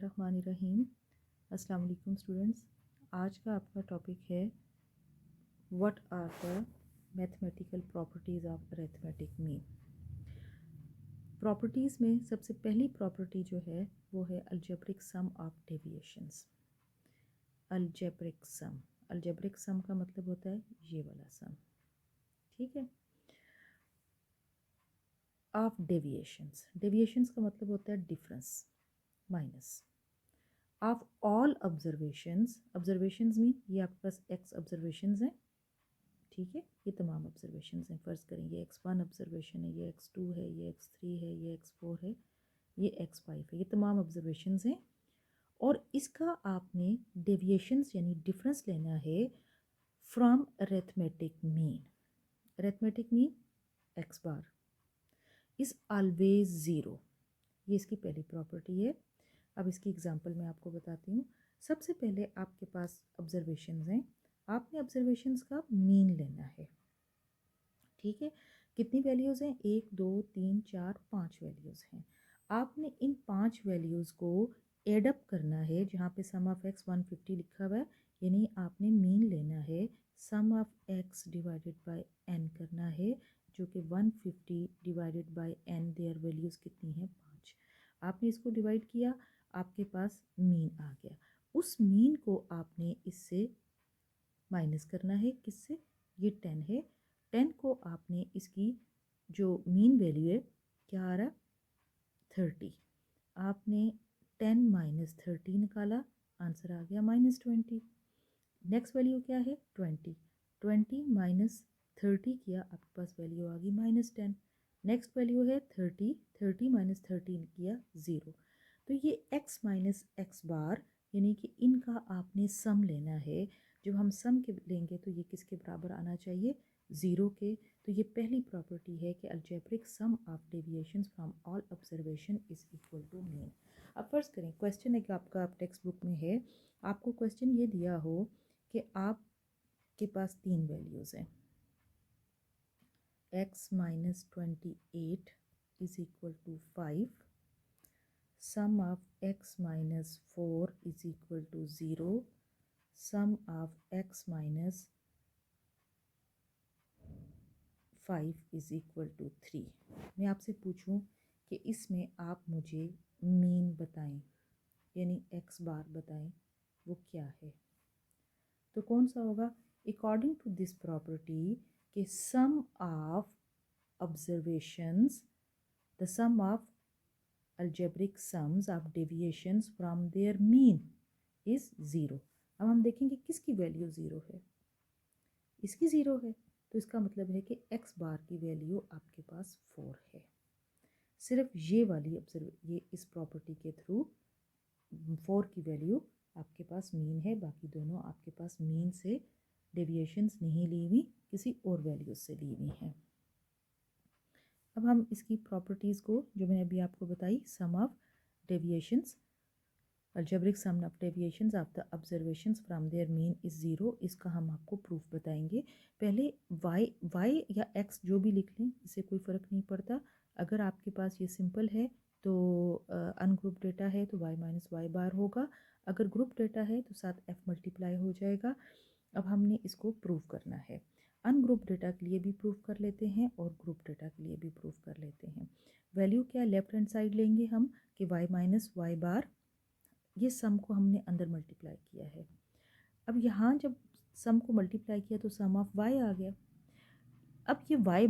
बिस्मिल्लाहिर्रहमानिर्रहीम। अस्सलाम वालेकुम स्टूडेंट्स। आज का आपका टॉपिक है what are the mathematical properties of arithmetic mean. Properties में सबसे पहली प्रॉपर्टी जो है वो है algebraic sum of deviations. Algebraic sum का मतलब होता है ये वाला सम, ठीक है। ऑफ डेविएशंस का मतलब होता है difference, minus of all observations mean ये आपके पास एक्स ऑब्जर्वेशंस हैं, ठीक है। ये तमाम ऑब्जर्वेशंस हैं। फ़र्ज़ करें ये x1 ऑब्जर्वेशन है, ये x2 है, ये x3 है, ये x4 है, ये x5 है। ये तमाम ऑब्जर्वेशंस हैं और इसका आपने डेविएशंस यानी डिफरेंस लेना है from arithmetic mean. Arithmetic mean x bar is always zero. ये इसकी पहली प्रॉपर्टी है। अब इसकी एग्जांपल मैं आपको बताती हूँ। सबसे पहले आपके पास ऑब्जर्वेशंस हैं, आपने ऑब्जर्वेशंस का मीन लेना है, ठीक है। कितनी वैल्यूज़ हैं? 1 2 3 4 5 वैल्यूज़ हैं। आपने इन 5 वैल्यूज़ को एडअप करना है। जहाँ पे सम ऑफ एक्स 150 लिखा हुआ है, यानी आपने मीन लेना है, sum of X divided by N करना है, जो कि 150 divided by N, their values कितनी है? 5। आपने इसको डिवाइड किया, आपके पास मीन आ गया। उस मीन को आपने इससे माइनस करना है। किससे? ये 10 है। 10 को आपने इसकी जो मीन वैल्यू है क्या आ रहा? 30। आपने 10 माइनस 30 निकाला, आंसर आ गया -20। नेक्स्ट वैल्यू क्या है? 20। 20 माइनस 30 किया, आपके पास वैल्यू आ गई -10। नेक्स्ट वैल्यू है 30। 30 माइनस 13 किया 0। तो ये x माइनस एक्स बार यानी कि इनका आपने सम लेना है। जब हम सम के लेंगे तो ये किसके बराबर आना चाहिए? 0 के। तो ये पहली प्रॉपर्टी है कि algebraic sum of deviations from all observation is equal to mean. अब फर्ज करें क्वेश्चन एक आपका टेक्स्ट बुक में है, आपको क्वेश्चन ये दिया हो कि आपके पास 3 वैल्यूज़ हैं, x minus 28 is equal to 5, sum of x minus 4 is equal to 0, sum of x minus 5 is equal to 3। मैं आपसे पूछूं कि इसमें आप मुझे मीन बताएं, यानी x बार बताएं, वो क्या है? तो कौन सा होगा? अकॉर्डिंग टू दिस प्रॉपर्टी के sum of observations, the sum of algebraic sums of deviations from their mean is 0। अब हम देखेंगे किसकी वैल्यू 0 है, इसकी 0 है। तो इसका मतलब है कि x बार की वैल्यू आपके पास 4 है। सिर्फ ये वाली ये इस प्रॉपर्टी के थ्रू 4 की वैल्यू आपके पास मीन है, बाकी दोनों आपके पास मीन से डेविएशंस नहीं ली हुई, किसी और वैल्यू से ली हुई हैं। अब हम इसकी प्रॉपर्टीज़ को जो मैंने अभी आपको बताई, sum of deviations, algebraic sum of deviations of the observations from their mean is 0, इसका हम आपको प्रूफ बताएंगे। पहले y या x जो भी लिख लें, इससे कोई फ़र्क नहीं पड़ता। अगर आपके पास ये सिंपल है तो अनग्रुप डेटा है तो y माइनस वाई बार होगा, अगर ग्रुप डेटा है तो साथ f मल्टीप्लाई हो जाएगा। अब हमने इसको प्रूव करना है। अनग्रुप डेटा के लिए भी प्रूफ कर लेते हैं और ग्रुप डेटा के लिए भी प्रूफ कर लेते हैं। वैल्यू क्या लेफ्ट हैंड साइड लेंगे हम कि y माइनस वाई बार, ये सम को हमने अंदर मल्टीप्लाई किया है। अब यहाँ जब सम को मल्टीप्लाई किया तो सम ऑफ y आ गया। अब ये y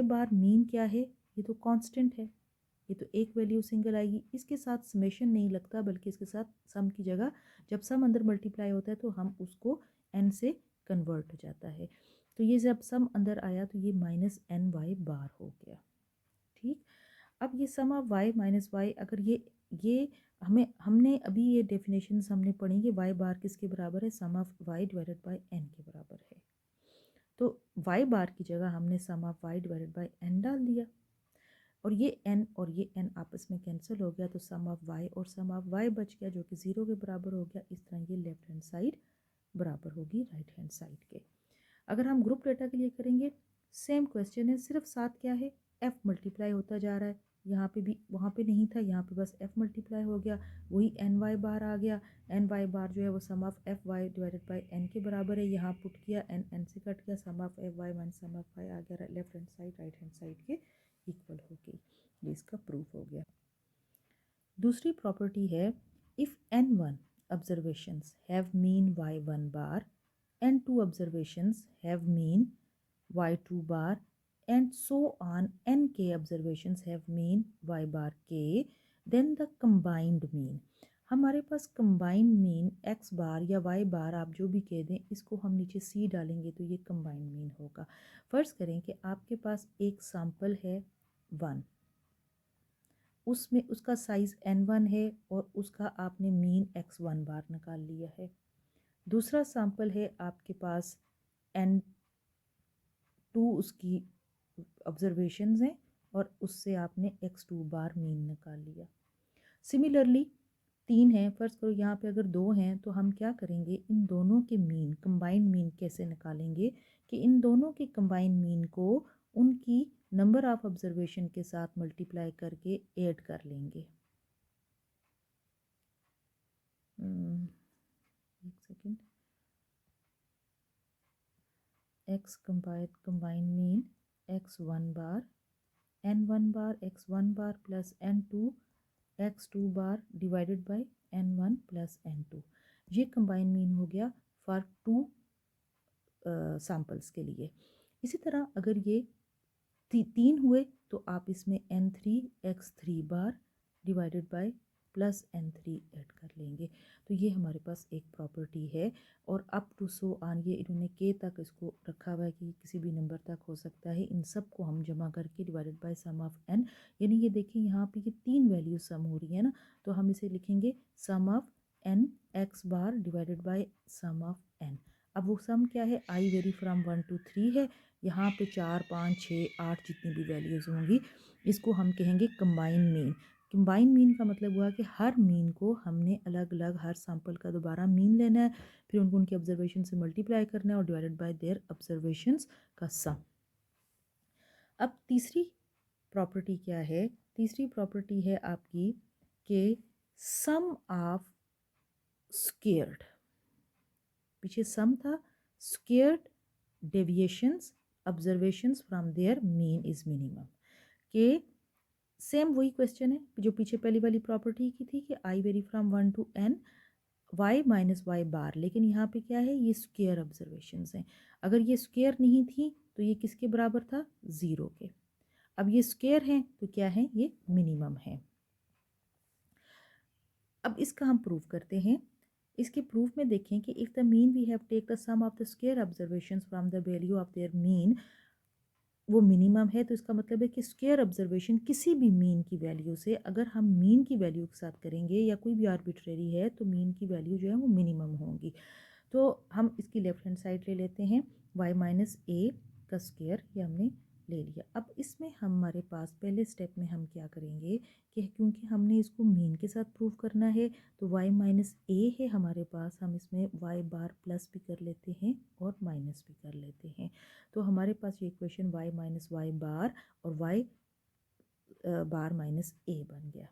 बार मीन क्या है? ये तो कांस्टेंट है, ये तो एक वैल्यू सिंगल आएगी, इसके साथ समेशन नहीं लगता, बल्कि इसके साथ सम की जगह जब सम अंदर मल्टीप्लाई होता है तो हम उसको n से कन्वर्ट हो जाता है। तो ये जब सम अंदर आया तो ये माइनस एन वाई बार हो गया, ठीक। अब ये sum of y minus Y, अगर ये हमने अभी ये डेफिनेशन हमने पढ़ी कि y बार किसके बराबर है? Sum of y divided by n के बराबर है। तो y बार की जगह हमने sum of y divided by n डाल दिया और ये n आपस में कैंसिल हो गया, तो सम ऑफ y और सम ऑफ y बच गया जो कि 0 के बराबर हो गया। इस तरह ये लेफ्ट हैंड साइड बराबर होगी राइट हैंड साइड के। अगर हम ग्रुप डेटा के लिए करेंगे, सेम क्वेश्चन है, सिर्फ साथ क्या है? f मल्टीप्लाई होता जा रहा है, यहाँ पे भी, वहाँ पे नहीं था, यहाँ पे बस f मल्टीप्लाई हो गया, वही एन वाई बार आ गया। एन वाई बार जो है वो sum of F Y divided by N के बराबर है। यहाँ पुट किया, एन एन से कट गया, sum of F Y minus sum of Y आ गया left hand side right hand side के इक्वल हो गई। ये इसका प्रूफ हो गया। दूसरी प्रॉपर्टी है, if N one observations have mean Y one bar and two observations have mean y2 bar and so on nk observations have mean y bar k, then the combined mean, हमारे पास combined mean x बार या y बार आप जो भी कह दें, इसको हम नीचे c डालेंगे तो ये combined mean होगा। फ़र्ज़ करें कि आपके पास एक सैम्पल है 1, उसमें उसका साइज़ n1 है और उसका आपने मीन x1 बार निकाल लिया है। दूसरा सैम्पल है आपके पास n2 उसकी ऑब्जर्वेशंस हैं और उससे आपने x2 बार मीन निकाल लिया। सिमिलरली 3 हैं, फ़र्ज़ करो यहाँ पे अगर 2 हैं तो हम क्या करेंगे, इन दोनों के मीन कंबाइंड मीन कैसे निकालेंगे कि इन दोनों के कंबाइंड मीन को उनकी नंबर ऑफ ऑब्जर्वेशन के साथ मल्टीप्लाई करके ऐड कर लेंगे। एक second, x combined mean x1 बार n1 बार x1 बार प्लस n2 x2 बार divided bye n1 plus n2। ये कंबाइन मीन हो गया फॉर 2 सैम्पल्स के लिए। इसी तरह अगर ये 3 हुए तो आप इसमें n3 x3 बार divided bye plus n3 add कर लेंगे। तो ये हमारे पास एक प्रॉपर्टी है और अप टू सो ऑन, ये इन्होंने के तक इसको रखा हुआ है कि किसी भी नंबर तक हो सकता है। इन सब को हम जमा करके divided by sum of n, यानी ये देखिए यहाँ पे ये 3 वैल्यू सम हो रही है ना, तो हम इसे लिखेंगे sum of n x bar divided by sum of n। अब वो सम क्या है, आई वेरी फ्रॉम 1 to 3 है। यहाँ पे 4 5 6 8 जितनी भी वैल्यूज़ होंगी, इसको हम कहेंगे कंबाइन मीन। कंबाइन मीन का मतलब हुआ कि हर मीन को हमने अलग अलग हर सैंपल का दोबारा मीन लेना है, फिर उनको उनके ऑब्जर्वेशन से मल्टीप्लाई करना है और डिवाइडेड बाय देयर ऑब्जर्वेशंस का सम। अब तीसरी प्रॉपर्टी क्या है, तीसरी प्रॉपर्टी है आपकी कि सम ऑफ स्क्वेयर्ड, पीछे सम था, squared deviations observations from their mean is minimum, के सेम वही क्वेश्चन है जो पीछे पहली वाली प्रॉपर्टी की थी कि I vary from 1 to n y minus Y bar, लेकिन यहाँ पे क्या है, ये स्क्वेयर ऑब्जर्वेशंस हैं। अगर ये स्क्वेयर नहीं थी तो ये किसके बराबर था, 0 के। अब ये स्क्वेयर हैं तो क्या है, ये मिनिमम है। अब इसका हम प्रूफ करते हैं। इसके प्रूफ में देखें कि if the mean we have take the sum of the square observations from the value of their mean, वो मिनिमम है, तो इसका मतलब है कि स्क्वेयर ऑब्जर्वेशन किसी भी मीन की वैल्यू से अगर हम मीन की वैल्यू के साथ करेंगे या कोई भी आर्बिट्रेरी है तो मीन की वैल्यू जो है वो मिनिमम होंगी। तो हम इसकी लेफ्ट हैंड साइड ले लेते हैं, y माइनस ए का स्क्वेयर, ये हमने ले लिया। अब इसमें हमारे पास पहले स्टेप में हम क्या करेंगे कि क्योंकि हमने इसको मीन के साथ प्रूव करना है तो y माइनस ए है हमारे पास, हम इसमें y बार प्लस भी कर लेते हैं और माइनस भी कर लेते हैं। तो हमारे पास ये इक्वेशन y माइनस वाई बार और y बार माइनस ए बन गया।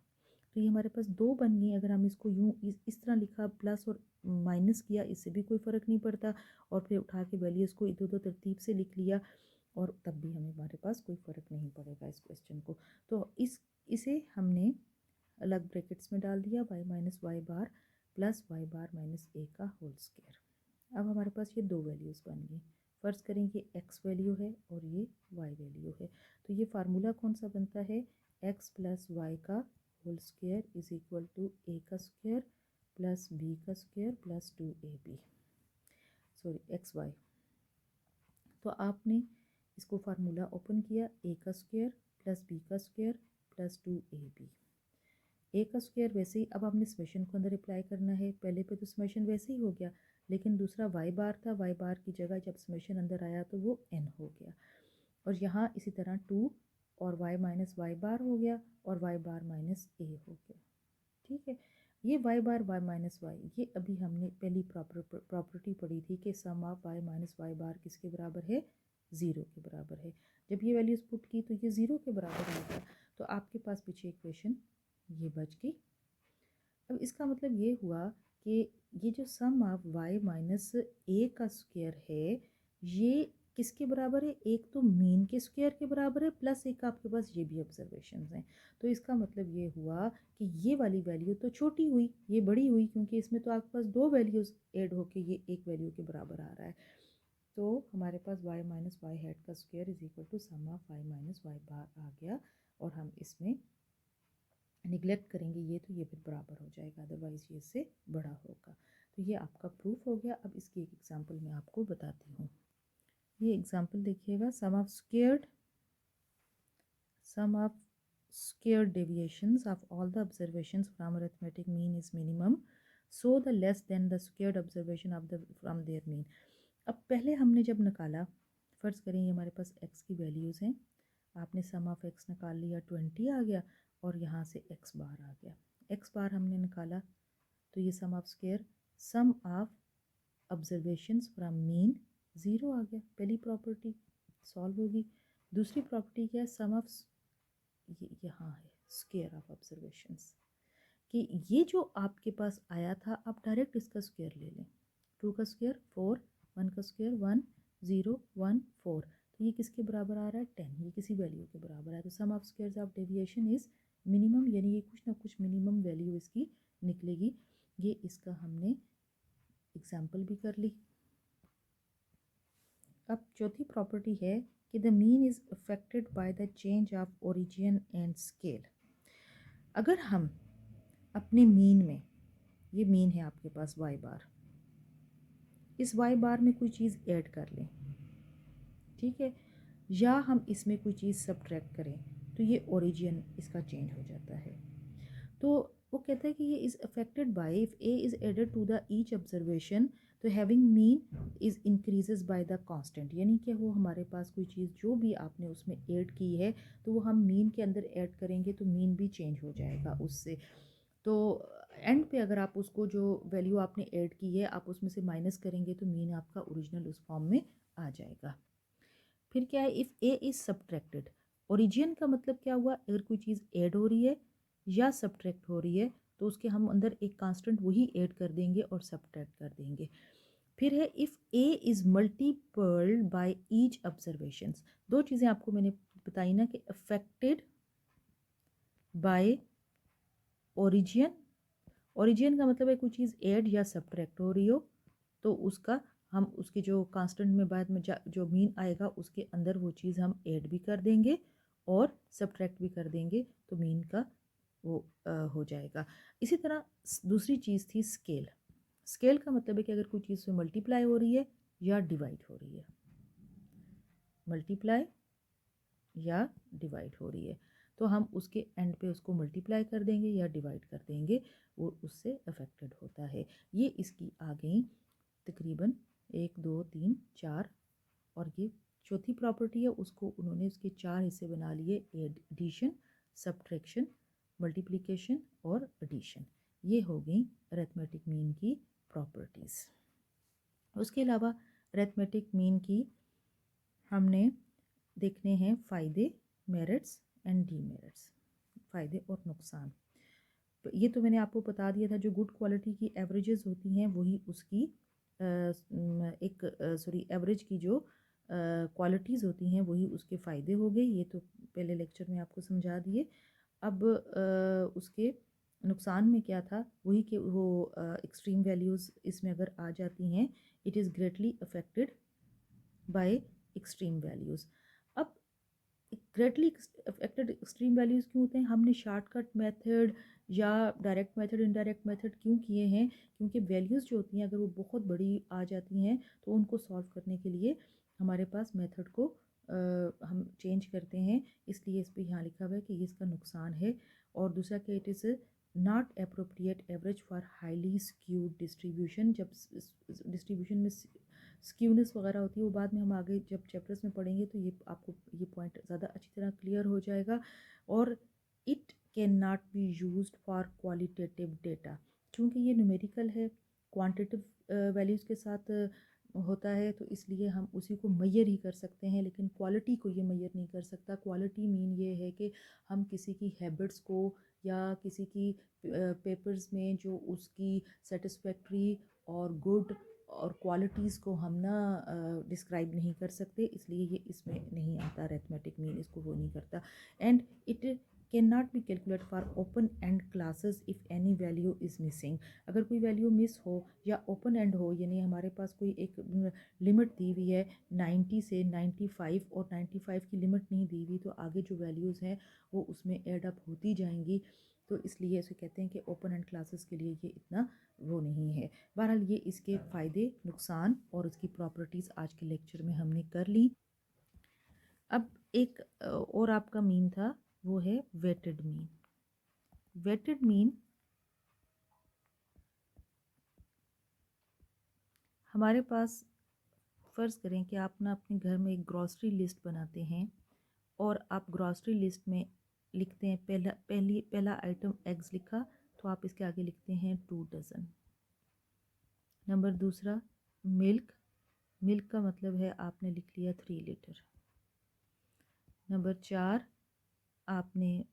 तो ये हमारे पास 2 बन गई। अगर हम इसको यूँ इस तरह लिखा प्लस और माइनस किया, इससे भी कोई फ़र्क नहीं पड़ता, और फिर उठा के वैल्यूज़ को इधर उधर तरतीब से लिख लिया और तब भी हमारे पास कोई फ़र्क नहीं पड़ेगा इस क्वेश्चन को। तो इसे हमने अलग ब्रैकेट्स में डाल दिया, y माइनस वाई बार प्लस वाई बार माइनस ए का होल स्क्वायर। अब हमारे पास ये 2 वैल्यूज़ बन गई। फ़र्ज़ करें कि x वैल्यू है और ये y वैल्यू है, तो ये फार्मूला कौन सा बनता है, x प्लस वाई का whole square is equal to A का स्क्वायर प्लस बी का square plus 2ab, sorry X Y. तो आपने इसको फार्मूला ओपन किया, ए का स्क्वायर प्लस बी का स्क्वायर प्लस 2ab। ए का स्क्वायर वैसे ही, अब आपने समेशन को अंदर अप्लाई करना है, पहले पे तो समेशन वैसे ही हो गया, लेकिन दूसरा वाई बार था, वाई बार की जगह जब समेशन अंदर आया तो वो एन हो गया, और यहाँ इसी तरह 2 और y माइनस वाई बार हो गया और y बार माइनस ए हो गया। ठीक है, ये y बार y माइनस वाई, ये अभी हमने पहली प्रॉपर्टी पढ़ी थी कि सम ऑफ y माइनस वाई बार किसके बराबर है, 0 के बराबर है। जब ये वैल्यूज़ पुट की तो ये 0 के बराबर आ गया। तो आपके पास पीछे इक्वेशन ये बच गई। अब इसका मतलब ये हुआ कि ये जो सम ऑफ y माइनस ए का स्क्वायर है ये किसके बराबर है, एक तो मीन के स्क्वायर के बराबर है प्लस एक आपके पास ये भी ऑब्जर्वेशंस हैं। तो इसका मतलब ये हुआ कि ये वाली वैल्यू तो छोटी हुई, ये बड़ी हुई, क्योंकि इसमें तो आपके पास दो वैल्यूज़ ऐड होके ये एक वैल्यू के बराबर आ रहा है। तो हमारे पास y माइनस वाई हेड का square is equal to sum of y minus Y bar आ गया, और हम इसमें निगलेक्ट करेंगे ये तो ये फिर बराबर हो जाएगा, अदरवाइज़ ये इससे बड़ा होगा। तो ये आपका प्रूफ हो गया। अब इसकी एक एग्जांपल मैं आपको बताती हूँ। ये एग्जांपल देखिएगा, sum of squared deviations of all the observations from arithmetic mean is minimum, so the less than the squared observation of the from their mean. अब पहले हमने जब निकाला, फ़र्ज़ करें ये हमारे पास x की वैल्यूज़ हैं, आपने सम ऑफ x निकाल लिया 20 आ गया, और यहाँ से x बार आ गया। x बार हमने निकाला तो ये sum of square, sum of observations from mean 0 आ गया, पहली प्रॉपर्टी सॉल्व होगी। दूसरी प्रॉपर्टी क्या है, सम ऑफ ये यहाँ है स्क्वायर ऑफ ऑब्जर्वेशंस, कि ये जो आपके पास आया था आप डायरेक्ट इसका स्क्वायर ले लें। 2 का स्क्वायर 4, 1 का स्क्वायर 1, 0 1 4, तो ये किसके बराबर आ रहा है 10, ये किसी वैल्यू के बराबर है। तो sum of squares of deviation is minimum, यानी ये कुछ ना कुछ मिनिमम वैल्यू इसकी निकलेगी। ये इसका हमने एग्जाम्पल भी कर ली। अब चौथी प्रॉपर्टी है कि the mean is affected by the change of origin and scale. अगर हम अपने मीन में, ये मीन है आपके पास y बार, इस y बार में कोई चीज़ ऐड कर लें, ठीक है, या हम इसमें कोई चीज़ सब्ट्रैक्ट करें, तो ये ओरिजिन इसका चेंज हो जाता है। तो वो कहता है कि ये is affected by if a is added to the each observation तो having mean is increases by the constant, यानी कि वो हमारे पास कोई चीज़ जो भी आपने उसमें ऐड की है तो वो हम मीन के अंदर ऐड करेंगे तो मीन भी चेंज हो जाएगा उससे। तो एंड पे अगर आप उसको जो वैल्यू आपने ऐड की है आप उसमें से माइनस करेंगे तो मीन आपका ओरिजिनल उस फॉर्म में आ जाएगा। फिर क्या है, if A is subtracted, origin का मतलब क्या हुआ, अगर कोई चीज़ ऐड हो रही है या सब्ट्रैक्ट हो रही है तो उसके हम अंदर एक कांस्टेंट वही ऐड कर देंगे और सब्ट्रैक्ट कर देंगे। फिर है if A is multiplied by each observations, दो चीज़ें आपको मैंने बताई ना कि अफेक्टेड बाय ओरिजिन, ओरिजिन का मतलब है कोई चीज़ ऐड या सब्ट्रैक्ट हो रही हो तो उसका हम उसके जो कांस्टेंट में बाद में जो मीन आएगा उसके अंदर वो चीज़ हम ऐड भी कर देंगे और सब्ट्रैक्ट भी कर देंगे तो मीन का वो हो जाएगा। इसी तरह दूसरी चीज़ थी स्केल। स्केल का मतलब है कि अगर कोई चीज़ में मल्टीप्लाई हो रही है या डिवाइड हो रही है, मल्टीप्लाई या डिवाइड हो रही है तो हम उसके एंड पे उसको मल्टीप्लाई कर देंगे या डिवाइड कर देंगे, वो उससे अफेक्टेड होता है। ये इसकी आ गई तकरीबन 1 2 3 4, और ये चौथी प्रॉपर्टी है उसको उन्होंने उसके 4 हिस्से बना लिए, एडिशन, सब्ट्रैक्शन, मल्टीप्लिकेशन और एडिशन। ये हो गई अरिथमेटिक मीन की प्रॉपर्टीज़। उसके अलावा अरिथमेटिक मीन की हमने देखने हैं फ़ायदे, मेरिट्स एंड डीमेरिट्स, फ़ायदे और नुकसान। तो ये तो मैंने आपको बता दिया था, जो गुड क्वालिटी की एवरेजेस होती हैं वही उसकी एवरेज की जो क्वालिटीज़ होती हैं वही उसके फ़ायदे हो गए, ये तो पहले लेक्चर में आपको समझा दिए। अब उसके नुकसान में क्या था, वही कि वो एक्सट्रीम वैल्यूज़ इसमें अगर आ जाती हैं, it is greatly affected by extreme values. अब ग्रेटली अफेक्टेड एक्सट्रीम वैल्यूज़ क्यों होते हैं, हमने शॉर्टकट मेथड या डायरेक्ट मेथड, इनडायरेक्ट मेथड क्यों किए हैं, क्योंकि वैल्यूज़ जो होती हैं अगर वो बहुत बड़ी आ जाती हैं तो उनको सॉल्व करने के लिए हमारे पास मेथड को हम चेंज करते हैं, इसलिए इस पर यहाँ लिखा हुआ है कि ये इसका नुकसान है। और दूसरा कि it is not appropriate average for highly skewed distribution, जब डिस्ट्रीब्यूशन में स्क्यूनेस वगैरह होती है वो बाद में हम आगे जब चैप्टर्स में पढ़ेंगे तो ये आपको ये पॉइंट ज़्यादा अच्छी तरह क्लियर हो जाएगा। और it can not be used for qualitative data, क्योंकि ये न्यूमेरिकल है, क्वांटिटिव वैल्यूज़ के साथ होता है, तो इसलिए हम उसी को मैयर ही कर सकते हैं, लेकिन क्वालिटी को ये मैयर नहीं कर सकता। क्वालिटी मीन ये है कि हम किसी की हैबिट्स को या किसी की पेपर्स में जो उसकी सेटिस्फैक्ट्री और गुड और क्वालिटीज़ को हम ना डिस्क्राइब नहीं कर सकते, इसलिए ये इसमें नहीं आता। अरिथमेटिक मीन इसको वो नहीं करता। And it can not be calculate for open and classes if any value is missing. अगर कोई वैल्यू मिस हो या ओपन एंड हो, यानी हमारे पास कोई एक लिमिट दी हुई है 90 से 95 और 95 की लिमिट नहीं दी हुई, तो आगे जो वैल्यूज़ हैं वो उसमें ऐड अप होती जाएंगी। तो इसलिए इसे कहते हैं कि ओपन एंड क्लासेस के लिए ये इतना वो नहीं है। बहरहाल ये इसके फ़ायदे, नुकसान और उसकी प्रॉपर्टीज़ आज के लेक्चर में हमने कर ली। अब एक और आपका मीन था, वो है वेटेड मीन। वेटेड मीन हमारे पास, फ़र्ज़ करें कि आप ना अपने घर में एक ग्रॉसरी लिस्ट बनाते हैं और आप ग्रॉसरी लिस्ट में लिखते हैं पहला आइटम एग्स लिखा, तो आप इसके आगे लिखते हैं 2 डज़न। नंबर दूसरा मिल्क, मिल्क का मतलब है आपने लिख लिया 3 लीटर। नंबर 4 आपने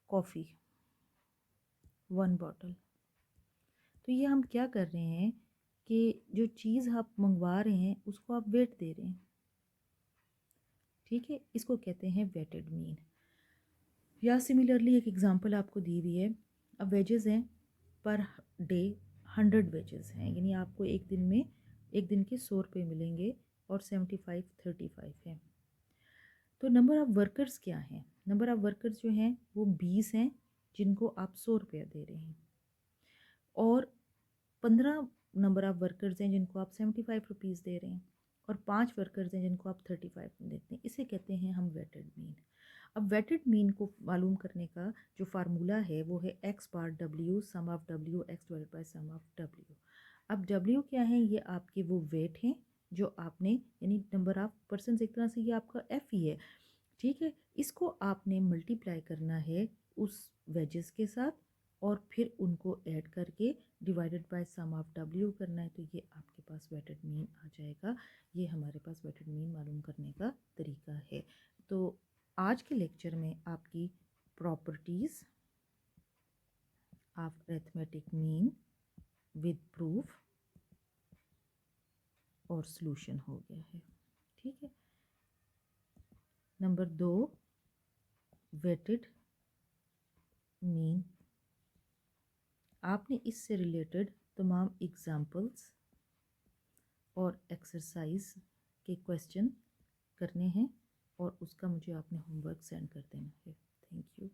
कॉफ़ी 1 बॉटल। तो ये हम क्या कर रहे हैं कि जो चीज़ आप मंगवा रहे हैं उसको आप वेट दे रहे हैं, ठीक है, इसको कहते हैं वेटेड मीन। या सिमिलरली एक एग्जांपल आपको दी हुई है, अब वेजेस हैं पर डे 100 वेजेस हैं, यानी आपको एक दिन में एक दिन के 100 रुपये मिलेंगे और 75 35 है। तो नंबर ऑफ़ वर्कर्स क्या हैं? नंबर ऑफ़ वर्कर्स जो हैं वो 20 हैं जिनको आप 100 रुपया दे रहे हैं, और 15 नंबर ऑफ़ वर्कर्स हैं जिनको आप 75 रुपीज़ दे रहे हैं, और 5 वर्कर्स हैं जिनको आप 35 देते हैं। इसे कहते हैं हम वेटेड मीन। अब वेटेड मीन को मालूम करने का जो फार्मूला है वो है X bar W sum of W X divide by sum of W. अब डब्ल्यू क्या है? ये आपके वो वेट हैं जो आपने, यानी नंबर ऑफ पर्सन, एक तरह से ये आपका एफ ही है, ठीक है। इसको आपने मल्टीप्लाई करना है उस वेजेस के साथ और फिर उनको ऐड करके divided by sum of W करना है, तो ये आपके पास वेटेड मीन आ जाएगा। ये हमारे पास वेटेड मीन मालूम करने का तरीका है। तो आज के लेक्चर में आपकी properties of arithmetic mean with proof और सॉल्यूशन हो गया है, ठीक है। नंबर 2 वेटेड मीन, आपने इससे रिलेटेड तमाम एग्जाम्पल्स और एक्सरसाइज के क्वेश्चन करने हैं और उसका मुझे आपने होमवर्क सेंड कर देना है। Thank you.